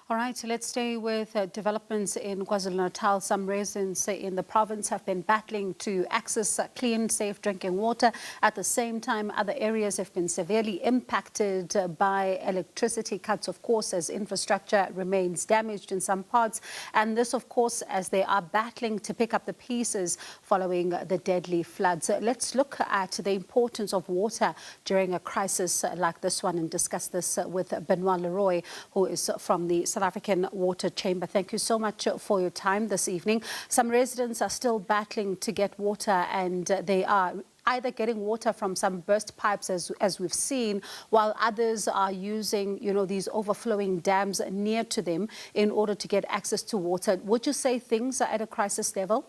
All right, so let's stay with developments in KwaZulu-Natal. Some residents in the province have been battling to access clean, safe drinking water. At the same time, other areas have been severely impacted by electricity cuts, of course, as infrastructure remains damaged in some parts. And this, of course, as they are battling to pick up the pieces following the deadly floods. Let's look at the importance of water during a crisis like this one and discuss this with Benoit Le Roy, who is from the South African Water Chamber. Thank you so much for your time this evening. Some residents are still battling to get water, and they are either getting water from some burst pipes, as we've seen, while others are using, these overflowing dams near to them in order to get access to water. Would you say things are at a crisis level?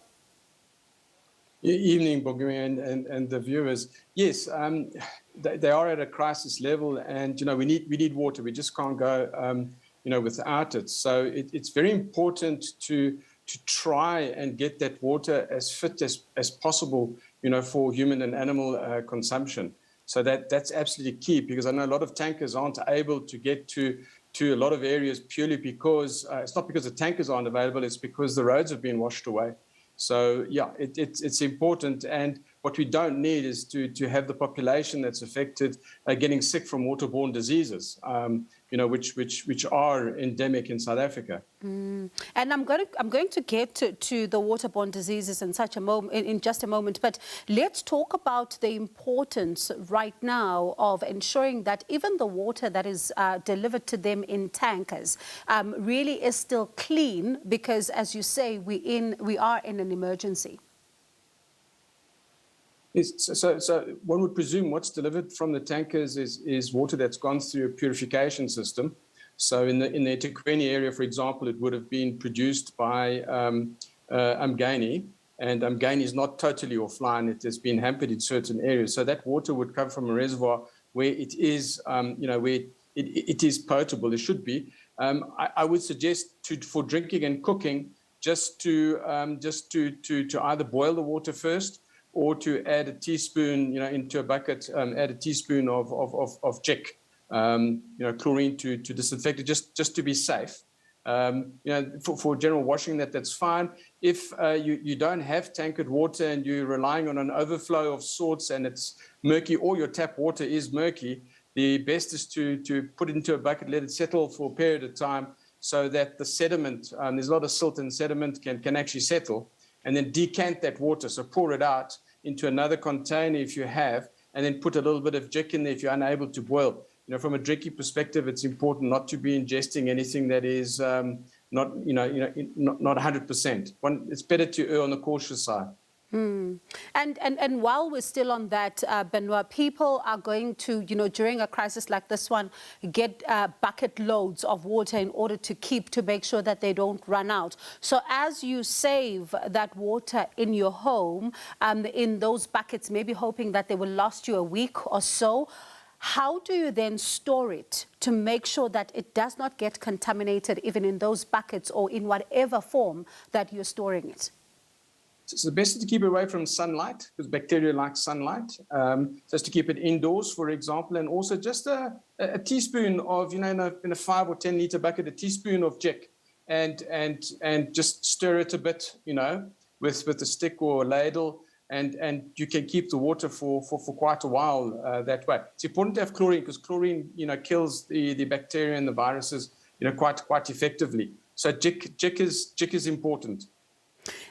Evening, Bogumi and the viewers. Yes, they are at a crisis level, and we need water. We just can't go without it. So it's very important to try and get that water as fit as possible, for human and animal consumption. So that's absolutely key, because I know a lot of tankers aren't able to get to a lot of areas purely because it's not because the tankers aren't available, it's because the roads have been washed away. So yeah, it's important, and what we don't need is to have the population that's affected getting sick from waterborne diseases, which are endemic in South Africa. And I'm going to get to the waterborne diseases in just a moment, but let's talk about the importance right now of ensuring that even the water that is delivered to them in tankers really is still clean, because, as you say, we are in an emergency. Yes, so one would presume what's delivered from the tankers is water that's gone through a purification system. So in the eThekwini area, for example, it would have been produced by Umgani, and Umgani is not totally offline. It has been hampered in certain areas. So that water would come from a reservoir where it is, where it is potable. It should be. I would suggest for drinking and cooking, just to either boil the water first, or to add a teaspoon, into a bucket, add a teaspoon of Jik, chlorine to disinfect it, just to be safe. For general washing, that's fine. If you don't have tankered water and you're relying on an overflow of sorts and it's murky, or your tap water is murky, the best is to put it into a bucket, let it settle for a period of time, so that the sediment, there's a lot of silt and sediment, can actually settle, and then decant that water. So pour it out into another container if you have, and then put a little bit of Jik in there if you're unable to boil. From a drinking perspective, it's important not to be ingesting anything that is not 100%. It's better to err on the cautious side. And while we're still on that, Benoit, people are going to, during a crisis like this one, get bucket loads of water in order to make sure that they don't run out. So as you save that water in your home, in those buckets, maybe hoping that they will last you a week or so, how do you then store it to make sure that it does not get contaminated, even in those buckets or in whatever form that you're storing it? So the best is to keep it away from sunlight, because bacteria like sunlight. Just to keep it indoors, for example, and also just a teaspoon of, in a 5 or 10 liter bucket, a teaspoon of Jik, and just stir it a bit, with a stick or a ladle, and you can keep the water for quite a while that way. It's important to have chlorine, because chlorine, kills the bacteria and the viruses, quite effectively. So Jik is important.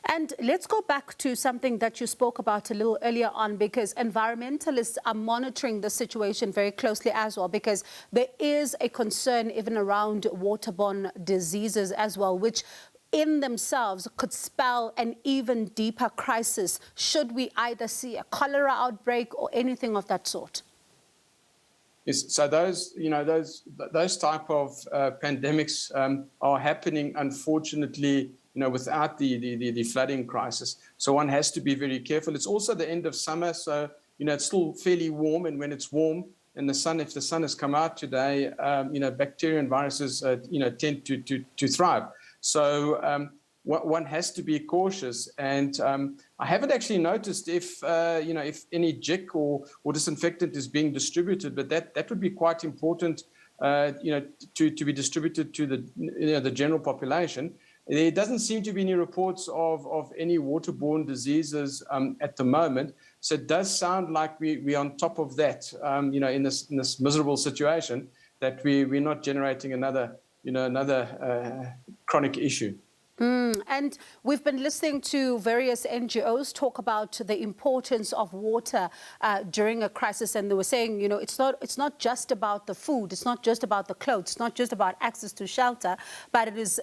And let's go back to something that you spoke about a little earlier on, because environmentalists are monitoring the situation very closely as well, because there is a concern even around waterborne diseases as well, which in themselves could spell an even deeper crisis should we either see a cholera outbreak or anything of that sort. Yes, so those type of pandemics are happening, unfortunately, without the flooding crisis. So one has to be very careful. It's also the end of summer, so it's still fairly warm, and when it's warm and if the sun has come out today, bacteria and viruses tend to thrive. So one has to be cautious, and I haven't actually noticed if any Jik or disinfectant is being distributed, but that would be quite important to be distributed to the general population. There doesn't seem to be any reports of any waterborne diseases at the moment. So it does sound like we're on top of that, in this miserable situation, that we're not generating another chronic issue. And we've been listening to various NGOs talk about the importance of water during a crisis, and they were saying, it's not just about the food, it's not just about the clothes, it's not just about access to shelter, but it is,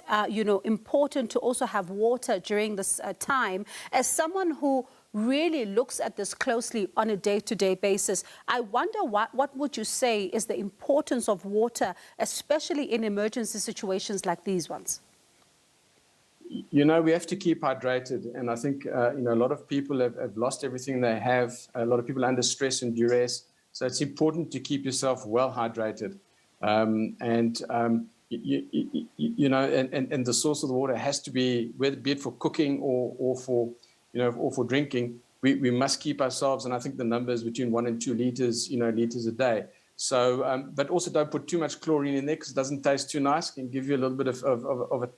important to also have water during this time. As someone who really looks at this closely on a day-to-day basis, I wonder what would you say is the importance of water, especially in emergency situations like these ones? We have to keep hydrated, and I think a lot of people have lost everything they have. A lot of people are under stress and duress, so it's important to keep yourself well hydrated. And the source of the water has to be, whether be it for cooking or for drinking. We must keep ourselves, and I think the number is between 1 and 2 liters a day. So, but also don't put too much chlorine in there because it doesn't taste too nice. It can give you a little bit of a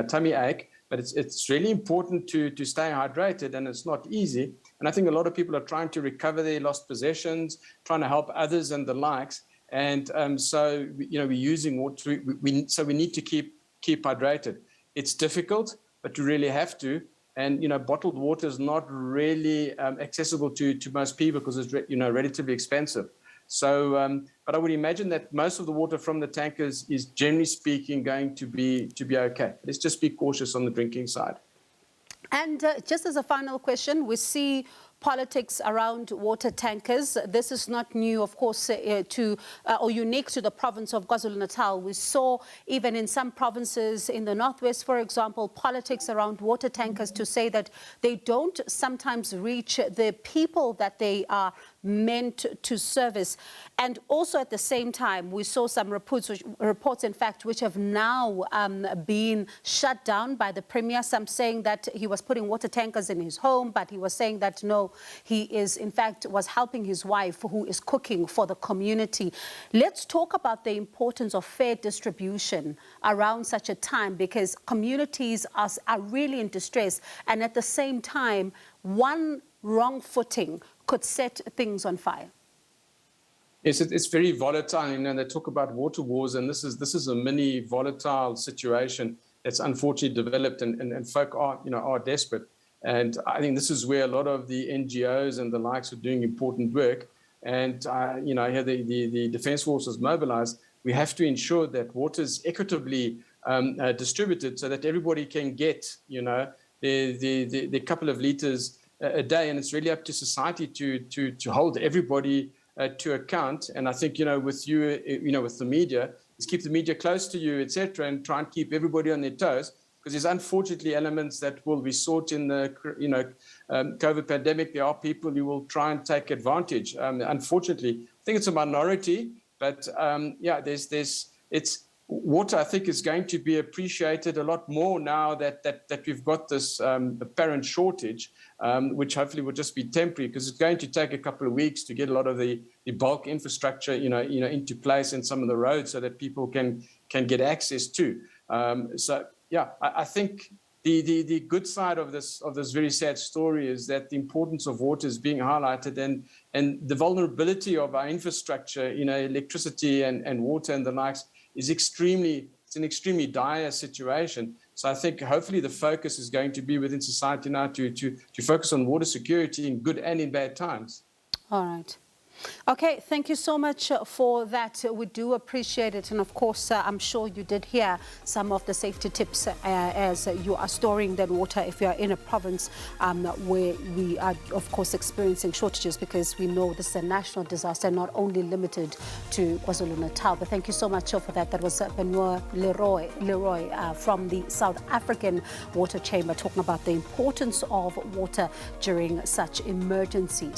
tummy ache, but it's really important to stay hydrated, and it's not easy. And I think a lot of people are trying to recover their lost possessions, trying to help others and the likes. And so, we're using water. So we need to keep hydrated. It's difficult, but you really have to. And, bottled water is not really accessible to most people because it's, relatively expensive. So, but I would imagine that most of the water from the tankers is, generally speaking, going to be okay. Let's just be cautious on the drinking side. And just as a final question, we see politics around water tankers. This is not new, of course, or unique to the province of KwaZulu-Natal. We saw even in some provinces in the northwest, for example, politics around water tankers to say that they don't sometimes reach the people that they are meant to service. And also at the same time, we saw some reports in fact, which have now been shut down by the Premier. Some saying that he was putting water tankers in his home, but he was saying that no, he is, in fact, was helping his wife who is cooking for the community. Let's talk about the importance of fair distribution around such a time, because communities are really in distress. And at the same time, one wrong footing could set things on fire. Yes, it's very volatile. They talk about water wars, and this is a mini volatile situation that's unfortunately developed, and folk are desperate. And I think this is where a lot of the NGOs and the likes are doing important work. And here the Defence Forces mobilized. We have to ensure that water is equitably distributed so that everybody can get the couple of liters a day. And it's really up to society to hold everybody to account. And I think with with the media, is keep the media close to you, etc., and try and keep everybody on their toes. Because there's unfortunately elements that will be sought in the COVID pandemic. There are people who will try and take advantage. Unfortunately, I think it's a minority, but it's water. I think is going to be appreciated a lot more now that we've got this apparent shortage, which hopefully will just be temporary, because it's going to take a couple of weeks to get a lot of the bulk infrastructure into place in some of the roads so that people can get access to. Yeah, I think the good side of this very sad story is that the importance of water is being highlighted, and the vulnerability of our infrastructure, electricity and water and the likes, is it's an extremely dire situation. So I think hopefully the focus is going to be within society now to focus on water security in good and in bad times. All right. Okay, thank you so much for that. We do appreciate it. And of course, I'm sure you did hear some of the safety tips as you are storing that water if you are in a province where we are, of course, experiencing shortages, because we know this is a national disaster, not only limited to KwaZulu-Natal. But thank you so much for that. That was Benoit Le Roy from the South African Water Chamber, talking about the importance of water during such emergencies.